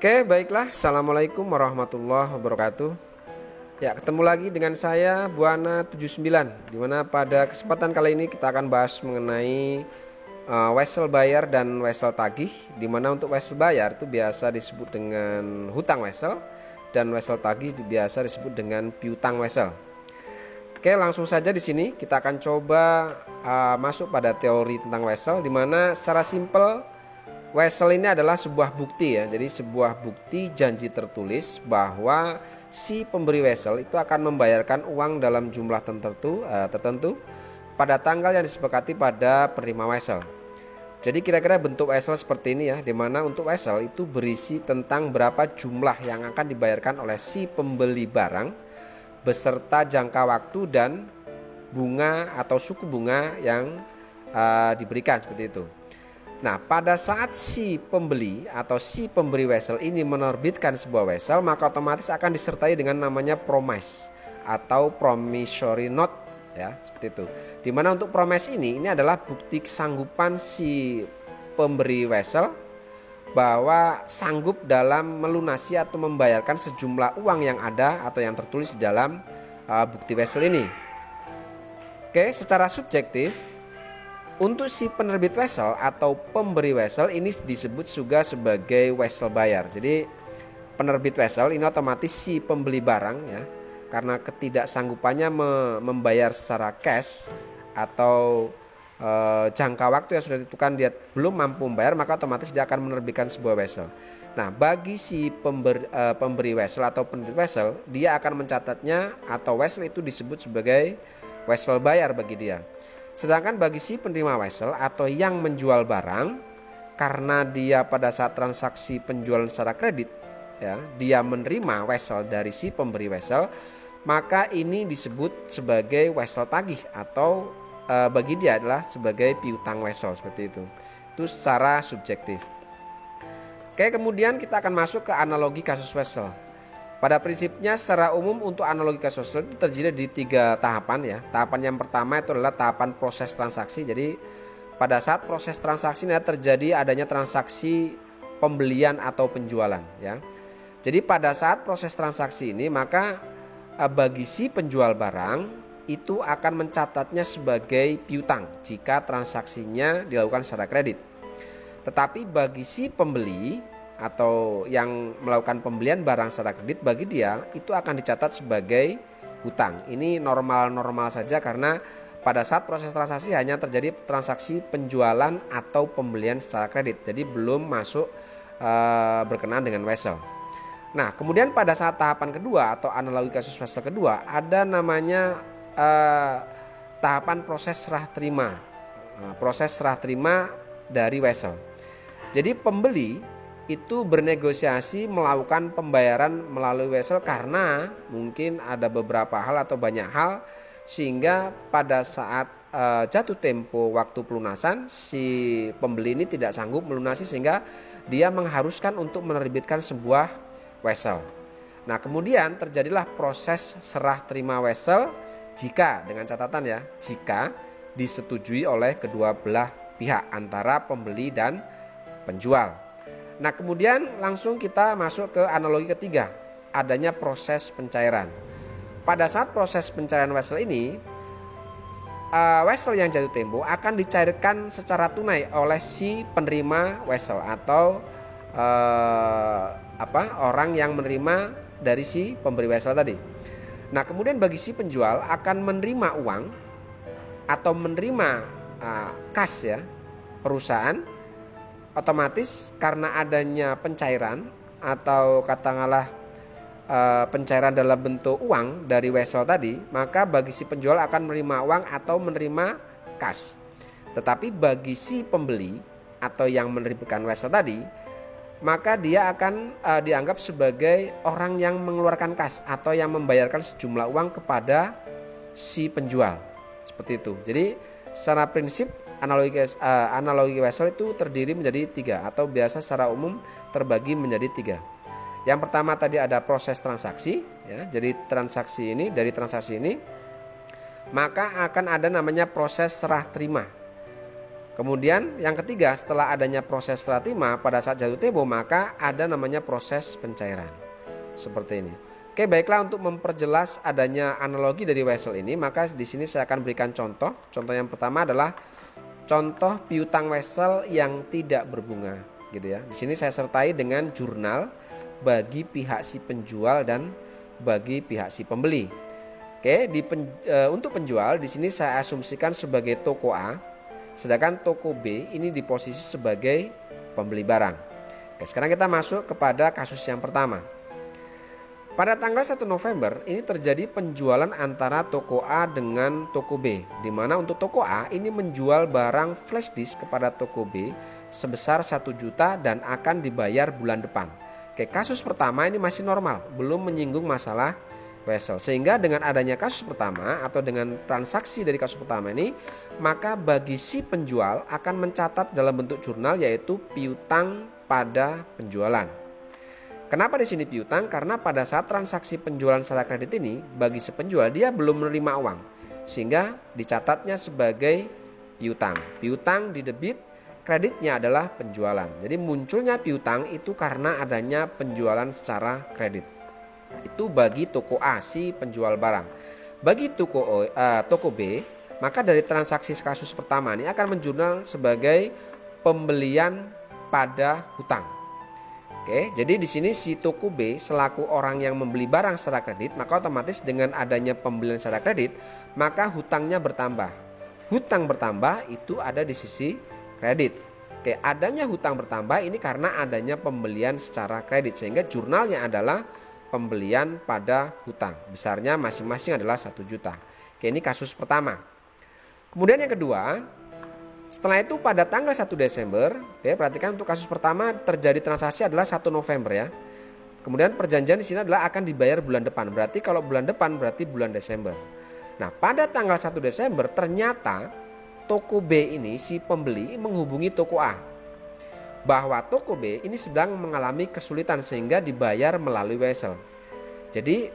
Oke, baiklah. Assalamualaikum warahmatullahi wabarakatuh. Ya, ketemu lagi dengan saya Buana 79. Dimana pada kesempatan kali ini kita akan bahas mengenai wesel bayar dan wesel tagih. Dimana untuk wesel bayar itu biasa disebut dengan hutang wesel, dan wesel tagih biasa disebut dengan piutang wesel. Oke, langsung saja di sini kita akan coba masuk pada teori tentang wesel, dimana secara simpel wesel ini adalah sebuah bukti ya. Jadi sebuah bukti janji tertulis bahwa si pemberi wesel itu akan membayarkan uang dalam jumlah tertentu pada tanggal yang disepakati pada penerima wesel. Jadi kira-kira bentuk wesel seperti ini ya, dimana untuk wesel itu berisi tentang berapa jumlah yang akan dibayarkan oleh si pembeli barang beserta jangka waktu dan bunga atau suku bunga yang diberikan seperti itu. Nah, pada saat si pembeli atau si pemberi wesel ini menerbitkan sebuah wesel, maka otomatis akan disertai dengan namanya promise atau promissory note ya, seperti itu. Dimana untuk promise ini adalah bukti kesanggupan si pemberi wesel bahwa sanggup dalam melunasi atau membayarkan sejumlah uang yang ada atau yang tertulis di dalam bukti wesel ini. Oke, secara subjektif untuk si penerbit wesel atau pemberi wesel ini disebut juga sebagai wesel bayar. Jadi penerbit wesel ini otomatis si pembeli barang ya, karena ketidaksanggupannya membayar secara cash atau jangka waktu yang sudah ditentukan dia belum mampu membayar, maka otomatis dia akan menerbitkan sebuah wesel. Nah, bagi si pemberi wesel atau penerbit wesel, dia akan mencatatnya atau wesel itu disebut sebagai wesel bayar bagi dia. Sedangkan bagi si penerima wesel atau yang menjual barang, karena dia pada saat transaksi penjualan secara kredit ya, dia menerima wesel dari si pemberi wesel, maka ini disebut sebagai wesel tagih atau bagi dia adalah sebagai piutang wesel seperti itu. Itu secara subjektif. Oke, kemudian kita akan masuk ke analogi kasus wesel. Pada prinsipnya secara umum untuk analogi kasus wesel itu terdiri di 3 tahapan ya. Tahapan yang pertama itu adalah tahapan proses transaksi. Jadi pada saat proses transaksi ini terjadi adanya transaksi pembelian atau penjualan ya. Jadi pada saat proses transaksi ini maka bagi si penjual barang itu akan mencatatnya sebagai piutang jika transaksinya dilakukan secara kredit. Tetapi bagi si pembeli atau yang melakukan pembelian barang secara kredit, bagi dia itu akan dicatat sebagai hutang. Ini normal-normal saja karena pada saat proses transaksi hanya terjadi transaksi penjualan atau pembelian secara kredit. Jadi belum masuk berkenaan dengan wesel. Nah, kemudian pada saat tahapan kedua atau analogi kasus wesel kedua ada namanya tahapan proses serah terima. Proses serah terima dari wesel. Jadi pembeli itu bernegosiasi melakukan pembayaran melalui wesel karena mungkin ada beberapa hal atau banyak hal sehingga pada saat jatuh tempo waktu pelunasan si pembeli ini tidak sanggup melunasi sehingga dia mengharuskan untuk menerbitkan sebuah wesel. Nah, kemudian terjadilah proses serah terima wesel jika dengan catatan ya, jika disetujui oleh kedua belah pihak antara pembeli dan penjual. Nah, kemudian langsung kita masuk ke analogi ketiga, adanya proses pencairan. Pada saat proses pencairan wesel ini, wesel yang jatuh tempo akan dicairkan secara tunai oleh si penerima wesel atau orang yang menerima dari si pemberi wesel tadi. Nah, kemudian bagi si penjual akan menerima uang atau menerima kas ya perusahaan. Otomatis karena adanya pencairan atau katakanlah pencairan dalam bentuk uang dari wesel tadi, maka bagi si penjual akan menerima uang atau menerima kas. Tetapi bagi si pembeli atau yang menerbitkan wesel tadi, maka dia akan dianggap sebagai orang yang mengeluarkan kas atau yang membayarkan sejumlah uang kepada si penjual. Seperti itu. Jadi secara prinsip analogi wesel itu terdiri menjadi 3 atau biasa secara umum terbagi menjadi 3. Yang pertama tadi ada proses transaksi ya. Jadi dari transaksi ini maka akan ada namanya proses serah terima. Kemudian yang ketiga, setelah adanya proses serah terima pada saat jatuh tempo, maka ada namanya proses pencairan. Seperti ini. Oke, baiklah, untuk memperjelas adanya analogi dari wesel ini, maka di sini saya akan berikan contoh. Contoh yang pertama adalah contoh piutang wesel yang tidak berbunga, gitu ya. Di sini saya sertai dengan jurnal bagi pihak si penjual dan bagi pihak si pembeli. Oke, untuk penjual di sini saya asumsikan sebagai toko A, sedangkan toko B ini di posisi sebagai pembeli barang. Oke, sekarang kita masuk kepada kasus yang pertama. Pada tanggal 1 November ini terjadi penjualan antara toko A dengan toko B, di mana untuk toko A ini menjual barang flash disk kepada toko B sebesar 1 juta dan akan dibayar bulan depan. Oke, kasus pertama ini masih normal, belum menyinggung masalah wesel. Sehingga dengan adanya kasus pertama atau dengan transaksi dari kasus pertama ini, maka bagi si penjual akan mencatat dalam bentuk jurnal yaitu piutang pada penjualan. Kenapa di sini piutang? Karena pada saat transaksi penjualan secara kredit ini, bagi si penjual dia belum menerima uang, sehingga dicatatnya sebagai piutang. Piutang di debit, kreditnya adalah penjualan. Jadi munculnya piutang itu karena adanya penjualan secara kredit. Itu bagi toko A, si penjual barang. Bagi toko B, maka dari transaksi kasus pertama ini akan menjurnal sebagai pembelian pada hutang. Oke, jadi di sini si toko B selaku orang yang membeli barang secara kredit, maka otomatis dengan adanya pembelian secara kredit, maka hutangnya bertambah. Hutang bertambah itu ada di sisi kredit. Oke, adanya hutang bertambah ini karena adanya pembelian secara kredit, sehingga jurnalnya adalah pembelian pada hutang. Besarnya masing-masing adalah 1 juta. Oke, ini kasus pertama. Kemudian yang kedua, setelah itu pada tanggal 1 Desember, ya, perhatikan untuk kasus pertama terjadi transaksi adalah 1 November ya. Kemudian perjanjian di sini adalah akan dibayar bulan depan. Berarti kalau bulan depan berarti bulan Desember. Nah, pada tanggal 1 Desember ternyata toko B ini si pembeli menghubungi toko A bahwa toko B ini sedang mengalami kesulitan sehingga dibayar melalui wesel. Jadi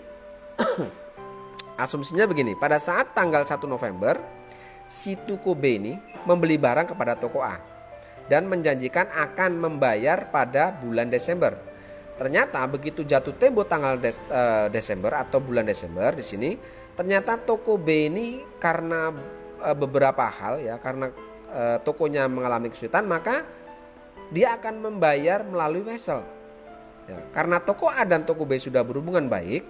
asumsinya begini, pada saat tanggal 1 November si toko B ini membeli barang kepada toko A dan menjanjikan akan membayar pada bulan Desember. Ternyata begitu jatuh tempo tanggal Desember atau bulan Desember di sini, ternyata toko B ini karena beberapa hal ya, karena tokonya mengalami kesulitan, maka dia akan membayar melalui wesel. Ya, karena toko A dan toko B sudah berhubungan baik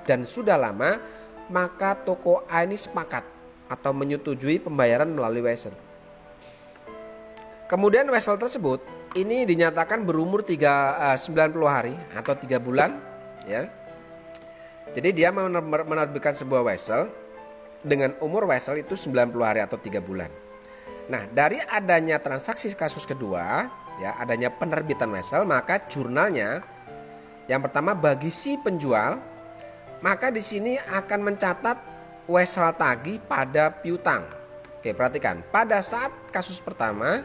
dan sudah lama, maka toko A ini sepakat atau menyetujui pembayaran melalui wesel. Kemudian wesel tersebut ini dinyatakan berumur 90 hari atau 3 bulan ya. Jadi dia menerbitkan sebuah wesel dengan umur wesel itu 90 hari atau 3 bulan. Nah, dari adanya transaksi kasus kedua ya, adanya penerbitan wesel, maka jurnalnya yang pertama bagi si penjual, maka di sini akan mencatat wesel tagih pada piutang. Oke, perhatikan. Pada saat kasus pertama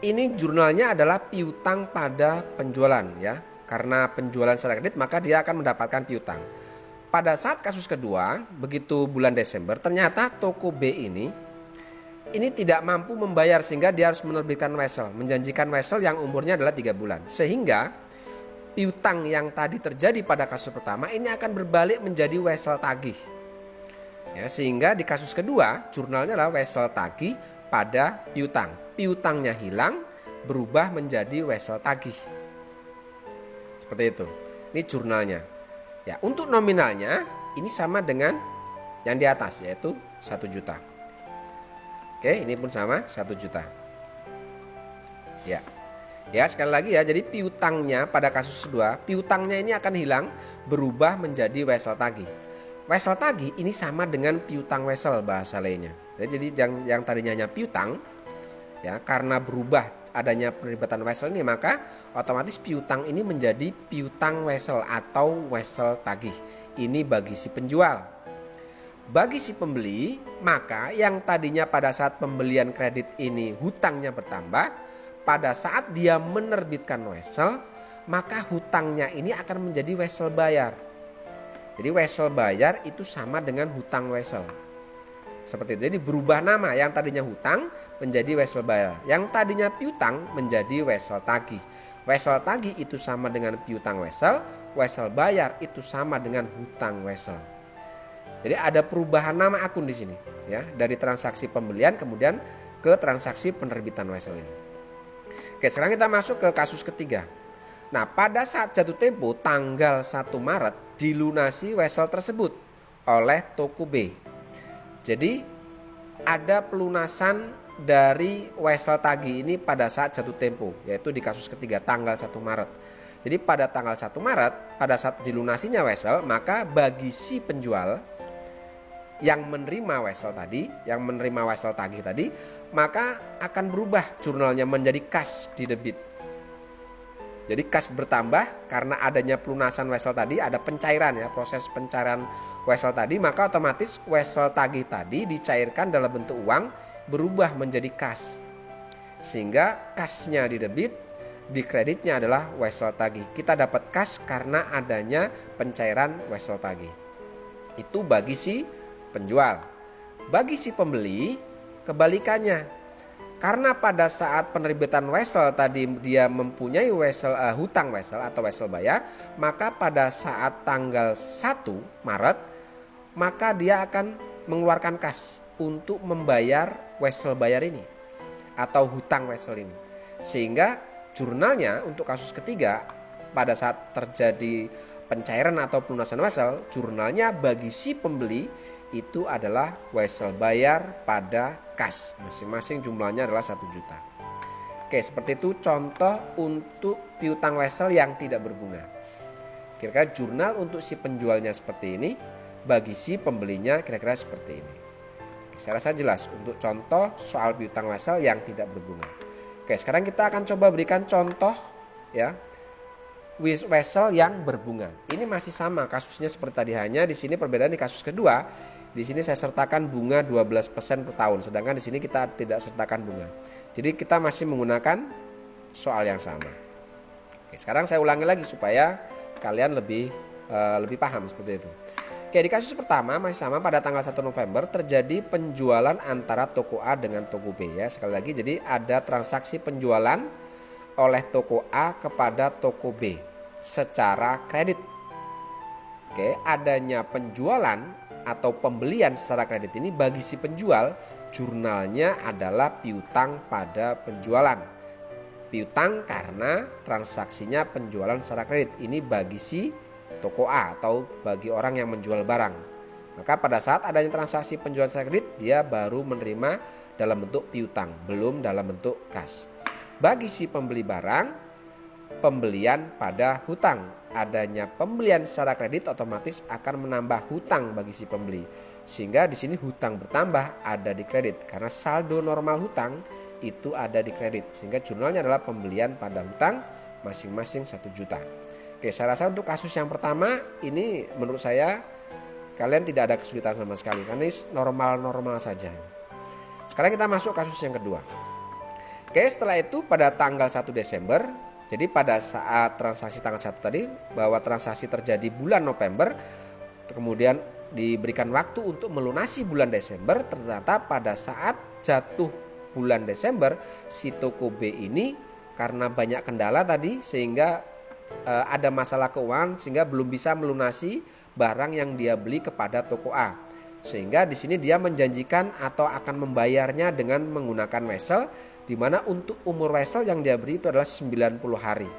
ini jurnalnya adalah piutang pada penjualan ya. Karena penjualan secara kredit maka dia akan mendapatkan piutang. Pada saat kasus kedua, begitu bulan Desember, ternyata toko B ini tidak mampu membayar sehingga dia harus menerbitkan wesel, menjanjikan wesel yang umurnya adalah 3 bulan. Sehingga piutang yang tadi terjadi pada kasus pertama ini akan berbalik menjadi wesel tagih. Ya, sehingga di kasus kedua jurnalnya adalah wesel tagih pada piutang. Piutangnya hilang berubah menjadi wesel tagih. Seperti itu. Ini jurnalnya. Ya, untuk nominalnya ini sama dengan yang di atas yaitu 1 juta. Oke, ini pun sama 1 juta. Ya. Ya, sekali lagi ya, jadi piutangnya pada kasus kedua, piutangnya ini akan hilang berubah menjadi wesel tagih. Wesel tagih ini sama dengan piutang wesel bahasa lainnya. Jadi yang tadinya hanya piutang ya, karena berubah adanya penerbitan wesel ini, maka otomatis piutang ini menjadi piutang wesel atau wesel tagih. Ini bagi si penjual. Bagi si pembeli, maka yang tadinya pada saat pembelian kredit ini hutangnya bertambah, pada saat dia menerbitkan wesel, maka hutangnya ini akan menjadi wesel bayar. Jadi wesel bayar itu sama dengan hutang wesel. Seperti itu. Jadi berubah nama, yang tadinya hutang menjadi wesel bayar, yang tadinya piutang menjadi wesel tagih. Wesel tagih itu sama dengan piutang wesel, wesel bayar itu sama dengan hutang wesel. Jadi ada perubahan nama akun di sini, ya, dari transaksi pembelian kemudian ke transaksi penerbitan wesel ini. Oke, sekarang kita masuk ke kasus ketiga. Nah, pada saat jatuh tempo tanggal 1 Maret dilunasi wesel tersebut oleh toko B. Jadi ada pelunasan dari wesel tagih ini pada saat jatuh tempo, yaitu di kasus ketiga tanggal 1 Maret. Jadi pada tanggal 1 Maret pada saat dilunasinya wesel, maka bagi si penjual yang menerima wesel tadi, yang menerima wesel tagih tadi, maka akan berubah jurnalnya menjadi kas di debit. Jadi kas bertambah karena adanya pelunasan wesel tadi, ada pencairan ya, proses pencairan wesel tadi, maka otomatis wesel tagih tadi dicairkan dalam bentuk uang berubah menjadi kas. Sehingga kasnya di debit, di kreditnya adalah wesel tagih. Kita dapat kas karena adanya pencairan wesel tagih. Itu bagi si penjual. Bagi si pembeli kebalikannya. Karena pada saat penerbitan wesel tadi dia mempunyai hutang wesel atau wesel bayar, maka pada saat tanggal 1 Maret maka dia akan mengeluarkan kas untuk membayar wesel bayar ini atau hutang wesel ini. Sehingga jurnalnya untuk kasus ketiga pada saat terjadi pencairan atau pelunasan wesel, jurnalnya bagi si pembeli itu adalah wesel bayar pada kas, masing-masing jumlahnya adalah 1 juta. Oke, seperti itu contoh untuk piutang wesel yang tidak berbunga. Kira-kira jurnal untuk si penjualnya seperti ini, bagi si pembelinya kira-kira seperti ini. Saya rasa jelas untuk contoh soal piutang wesel yang tidak berbunga. Oke, sekarang kita akan coba berikan contoh ya wesel yang berbunga. Ini masih sama kasusnya seperti tadi, hanya di sini perbedaan di kasus kedua. Di sini saya sertakan bunga 12% per tahun, sedangkan di sini kita tidak sertakan bunga. Jadi kita masih menggunakan soal yang sama. Oke, sekarang saya ulangi lagi supaya kalian lebih paham seperti itu. Oke, di kasus pertama masih sama, pada tanggal 1 November terjadi penjualan antara toko A dengan toko B ya. Sekali lagi, jadi ada transaksi penjualan oleh toko A kepada toko B secara kredit. Oke, adanya penjualan atau pembelian secara kredit ini bagi si penjual, jurnalnya adalah piutang pada penjualan. Piutang karena transaksinya penjualan secara kredit. Ini bagi si toko A atau bagi orang yang menjual barang. Maka pada saat adanya transaksi penjualan secara kredit, dia baru menerima dalam bentuk piutang, belum dalam bentuk kas. Bagi si pembeli barang, pembelian pada hutang. Adanya pembelian secara kredit otomatis akan menambah hutang bagi si pembeli. Sehingga di sini hutang bertambah ada di kredit karena saldo normal hutang itu ada di kredit. Sehingga jurnalnya adalah pembelian pada hutang masing-masing 1 juta. Oke, saya rasa untuk kasus yang pertama ini menurut saya kalian tidak ada kesulitan sama sekali karena ini normal-normal saja. Sekarang kita masuk kasus yang kedua. Oke, setelah itu pada tanggal 1 Desember, jadi pada saat transaksi tanggal 1 tadi, bahwa transaksi terjadi bulan November, kemudian diberikan waktu untuk melunasi bulan Desember, ternyata pada saat jatuh bulan Desember, si toko B ini karena banyak kendala tadi, sehingga ada masalah keuangan, sehingga belum bisa melunasi barang yang dia beli kepada toko A. Sehingga di sini dia menjanjikan atau akan membayarnya dengan menggunakan wesel, di mana untuk umur wesel yang dia beri itu adalah 90 hari.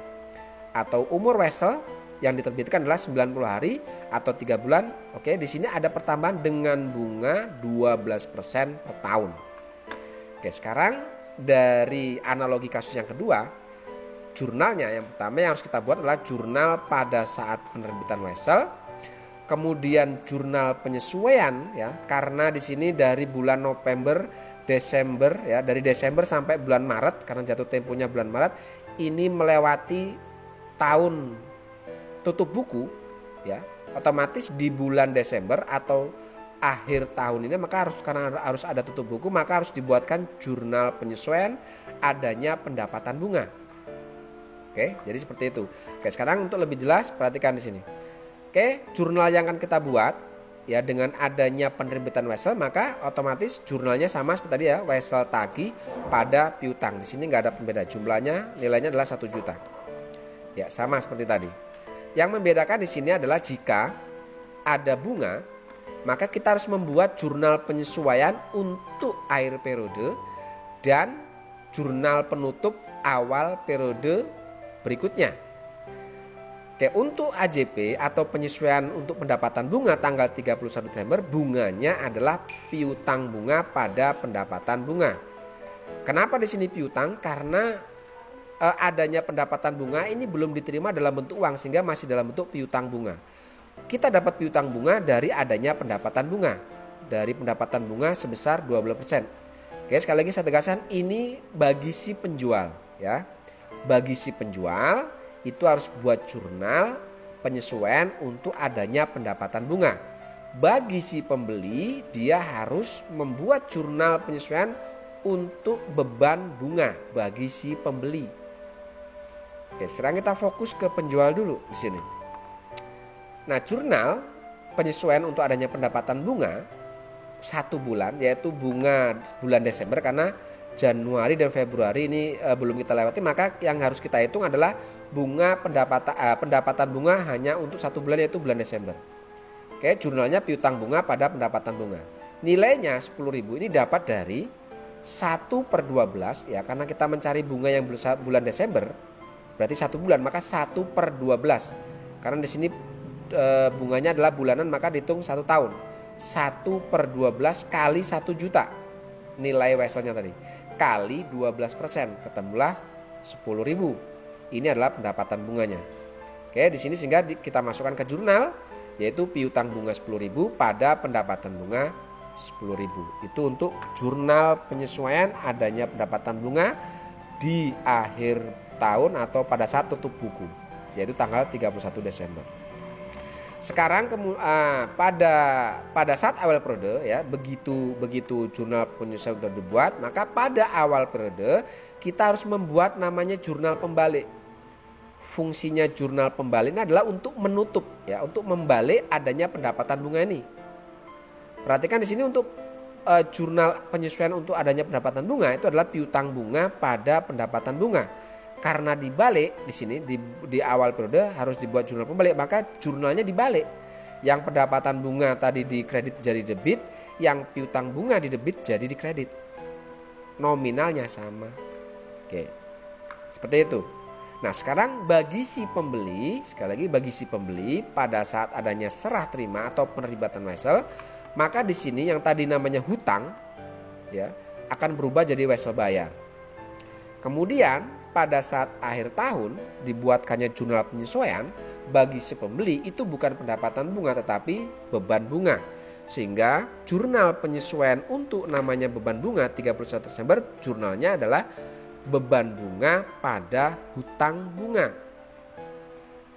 Atau umur wesel yang diterbitkan adalah 90 hari atau 3 bulan. Oke, di sini ada pertambahan dengan bunga 12% per tahun. Oke, sekarang dari analogi kasus yang kedua, jurnalnya yang pertama yang harus kita buat adalah jurnal pada saat penerbitan wesel. Kemudian jurnal penyesuaian ya, karena di sini dari bulan November, Desember ya, dari Desember sampai bulan Maret karena jatuh temponya bulan Maret, ini melewati tahun tutup buku ya. Otomatis di bulan Desember atau akhir tahun ini maka karena harus ada tutup buku, maka harus dibuatkan jurnal penyesuaian adanya pendapatan bunga. Oke, jadi seperti itu. Oke, sekarang untuk lebih jelas perhatikan di sini. Oke, jurnal yang akan kita buat ya dengan adanya penerbitan wesel, maka otomatis jurnalnya sama seperti tadi ya, wesel tagih pada piutang. Di sini nggak ada pembeda, jumlahnya nilainya adalah 1 juta. Ya, sama seperti tadi. Yang membedakan di sini adalah jika ada bunga, maka kita harus membuat jurnal penyesuaian untuk akhir periode dan jurnal penutup awal periode berikutnya. Oke, untuk AJP atau penyesuaian untuk pendapatan bunga tanggal 31 Desember, bunganya adalah piutang bunga pada pendapatan bunga. Kenapa di sini piutang? Karena adanya pendapatan bunga ini belum diterima dalam bentuk uang sehingga masih dalam bentuk piutang bunga. Kita dapat piutang bunga dari adanya pendapatan bunga. Dari pendapatan bunga sebesar 12%. Oke, sekali lagi saya tegaskan, ini bagi si penjual ya. Bagi si penjual itu harus buat jurnal penyesuaian untuk adanya pendapatan bunga. Bagi si pembeli, dia harus membuat jurnal penyesuaian untuk beban bunga bagi si pembeli. Oke, sekarang kita fokus ke penjual dulu di sini. Nah, jurnal penyesuaian untuk adanya pendapatan bunga 1 bulan, yaitu bunga bulan Desember, karena Januari dan Februari ini belum kita lewati, maka yang harus kita hitung adalah bunga pendapatan bunga hanya untuk 1 bulan, yaitu bulan Desember. Oke, jurnalnya piutang bunga pada pendapatan bunga. Nilainya 10.000 ini dapat dari 1/12 ya, karena kita mencari bunga yang bulan Desember berarti 1 bulan, maka 1/12. Karena di sini bunganya adalah bulanan, maka dihitung 1 tahun. 1/12 kali 1 juta nilai weselnya tadi, kali 12%, ketemulah 10.000. Ini adalah pendapatan bunganya. Oke, di sini sehingga kita masukkan ke jurnal, yaitu piutang bunga 10.000 pada pendapatan bunga 10.000. Itu untuk jurnal penyesuaian adanya pendapatan bunga di akhir tahun atau pada saat tutup buku, yaitu tanggal 31 Desember. Sekarang pada saat awal periode ya, begitu jurnal penyesuaian sudah dibuat, maka pada awal periode kita harus membuat namanya jurnal pembalik. Fungsinya jurnal pembalik ini adalah untuk menutup ya, untuk membalik adanya pendapatan bunga ini. Perhatikan di sini untuk jurnal penyesuaian untuk adanya pendapatan bunga itu adalah piutang bunga pada pendapatan bunga. Karena dibalik di sini di awal periode harus dibuat jurnal pembalik, maka jurnalnya dibalik. Yang pendapatan bunga tadi di kredit jadi debit, yang piutang bunga di debit jadi di kredit. Nominalnya sama. Oke. Seperti itu. Nah, sekarang bagi si pembeli, sekali lagi bagi si pembeli pada saat adanya serah terima atau penerbitan wesel, maka di sini yang tadi namanya hutang ya akan berubah jadi wesel bayar. Kemudian pada saat akhir tahun dibuatkannya jurnal penyesuaian, bagi si pembeli itu bukan pendapatan bunga tetapi beban bunga. Sehingga jurnal penyesuaian untuk namanya beban bunga 31 Desember, jurnalnya adalah beban bunga pada hutang bunga.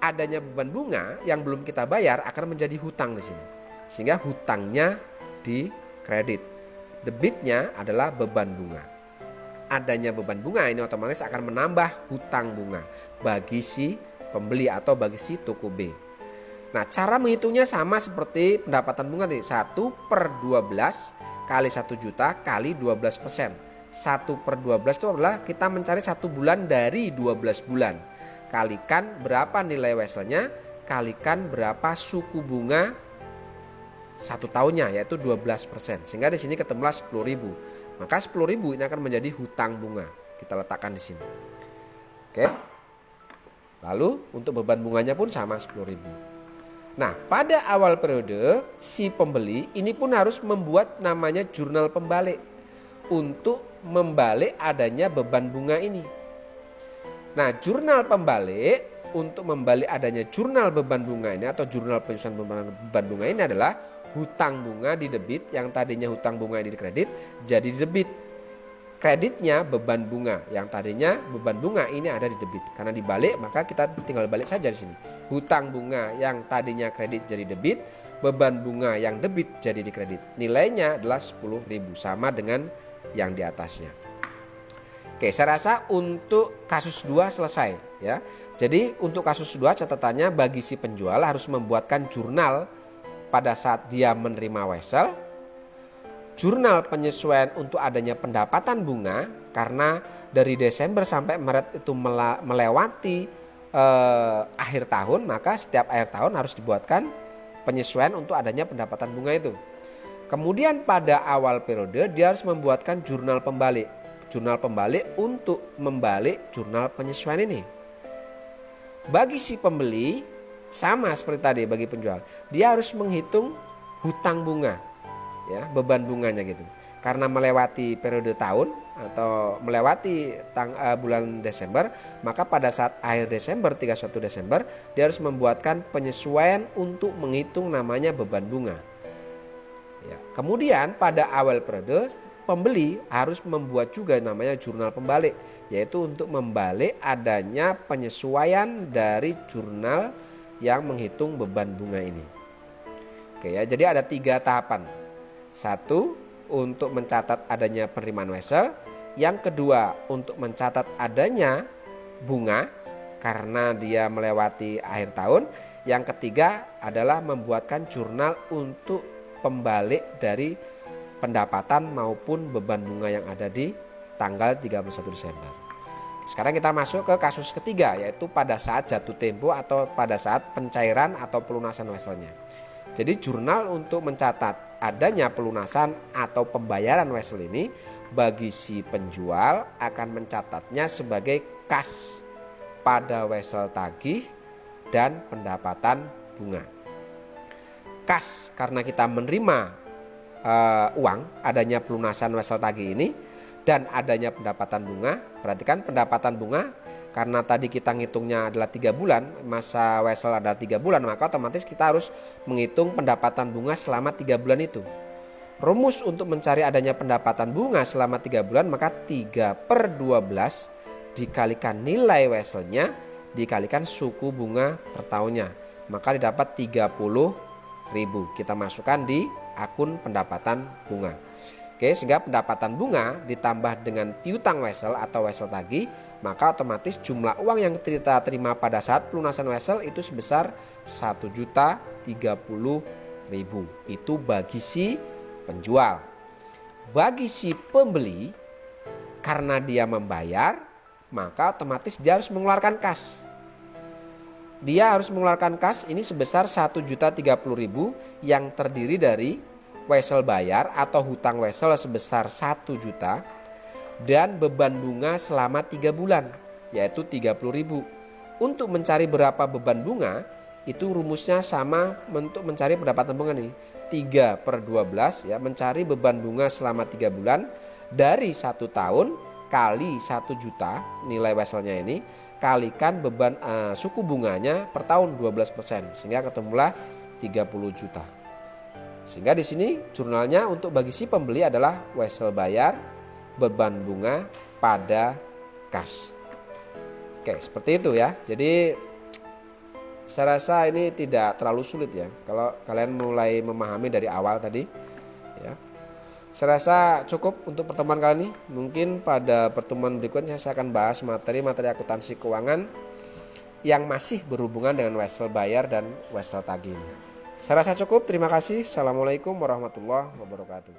Adanya beban bunga yang belum kita bayar akan menjadi hutang di sini. Sehingga hutangnya di kredit. Debitnya adalah beban bunga. Adanya beban bunga ini otomatis akan menambah hutang bunga bagi si pembeli atau bagi si toko B. Nah, cara menghitungnya sama seperti pendapatan bunga tadi, 1/12 kali 1 juta kali 12%. 1/12 itu adalah kita mencari 1 bulan dari 12 bulan. Kalikan berapa nilai weselnya, kalikan berapa suku bunga 1 tahunnya, yaitu 12%. Sehingga di sini ketemulah 10.000. Maka 10.000 ini akan menjadi hutang bunga. Kita letakkan di sini. Oke. Lalu untuk beban bunganya pun sama 10.000. Nah, pada awal periode si pembeli ini pun harus membuat namanya jurnal pembalik untuk membalik adanya beban bunga ini. Nah, jurnal pembalik untuk membalik adanya jurnal beban bunga ini atau jurnal penyesuaian beban bunga ini adalah hutang bunga di debit, yang tadinya hutang bunga ini di kredit jadi di debit. Kreditnya beban bunga, yang tadinya beban bunga ini ada di debit. Karena dibalik maka kita tinggal balik saja di sini. Hutang bunga yang tadinya kredit jadi debit, beban bunga yang debit jadi di kredit. Nilainya adalah 10.000, sama dengan yang di atasnya. Oke, saya rasa untuk kasus 2 selesai ya. Jadi untuk kasus 2 catatannya bagi si penjual harus membuatkan jurnal pada saat dia menerima wesel, jurnal penyesuaian untuk adanya pendapatan bunga, karena dari Desember sampai Maret itu melewati akhir tahun, maka setiap akhir tahun harus dibuatkan penyesuaian untuk adanya pendapatan bunga itu. Kemudian pada awal periode dia harus membuatkan jurnal pembalik. Jurnal pembalik untuk membalik jurnal penyesuaian ini. Bagi si pembeli sama seperti tadi bagi penjual, dia harus menghitung hutang bunga, ya, beban bunganya gitu. Karena melewati periode tahun atau melewati bulan Desember, maka pada saat akhir Desember, 31 Desember, dia harus membuatkan penyesuaian untuk menghitung namanya beban bunga. Ya. Kemudian pada awal periode, pembeli harus membuat juga namanya jurnal pembalik, yaitu untuk membalik adanya penyesuaian dari jurnal yang menghitung beban bunga ini. Oke ya, jadi ada 3 tahapan. 1, untuk mencatat adanya penerimaan wesel. Yang kedua, untuk mencatat adanya bunga karena dia melewati akhir tahun. Yang ketiga adalah membuatkan jurnal untuk pembalik dari pendapatan maupun beban bunga yang ada di tanggal 31 Desember. Sekarang kita masuk ke kasus ketiga, yaitu pada saat jatuh tempo atau pada saat pencairan atau pelunasan weselnya. Jadi jurnal untuk mencatat adanya pelunasan atau pembayaran wesel ini bagi si penjual akan mencatatnya sebagai kas pada wesel tagih dan pendapatan bunga. Kas karena kita menerima uang adanya pelunasan wesel tagih ini dan adanya pendapatan bunga. Perhatikan pendapatan bunga karena tadi kita ngitungnya adalah 3 bulan, masa wesel adalah 3 bulan, maka otomatis kita harus menghitung pendapatan bunga selama 3 bulan itu. Rumus untuk mencari adanya pendapatan bunga selama 3 bulan, maka 3/12 dikalikan nilai weselnya dikalikan suku bunga per tahunnya, maka didapat 30.000. Kita masukkan di akun pendapatan bunga. Oke, sehingga pendapatan bunga ditambah dengan piutang wesel atau wesel tagih, maka otomatis jumlah uang yang kita terima pada saat pelunasan wesel itu sebesar 1.030.000. Itu bagi si penjual. Bagi si pembeli, karena dia membayar, maka otomatis dia harus mengeluarkan kas. Dia harus mengeluarkan kas ini sebesar 1.030.000 yang terdiri dari wesel bayar atau hutang wesel sebesar 1 juta dan beban bunga selama 3 bulan yaitu 30.000. Untuk mencari berapa beban bunga itu rumusnya sama untuk mencari pendapatan bunga nih. 3/12 ya, mencari beban bunga selama 3 bulan dari 1 tahun kali 1 juta nilai weselnya ini kalikan beban suku bunganya per tahun 12% sehingga ketemulah 30 juta. Sehingga di sini jurnalnya untuk bagi si pembeli adalah wesel bayar, beban bunga pada kas. Oke, seperti itu ya. Jadi saya rasa ini tidak terlalu sulit ya. Kalau kalian mulai memahami dari awal tadi ya. Saya rasa cukup untuk pertemuan kali ini. Mungkin pada pertemuan berikutnya saya akan bahas materi-materi akuntansi keuangan yang masih berhubungan dengan wesel bayar dan wesel tagih ini. Saya rasa cukup. Terima kasih. Assalamualaikum warahmatullahi wabarakatuh.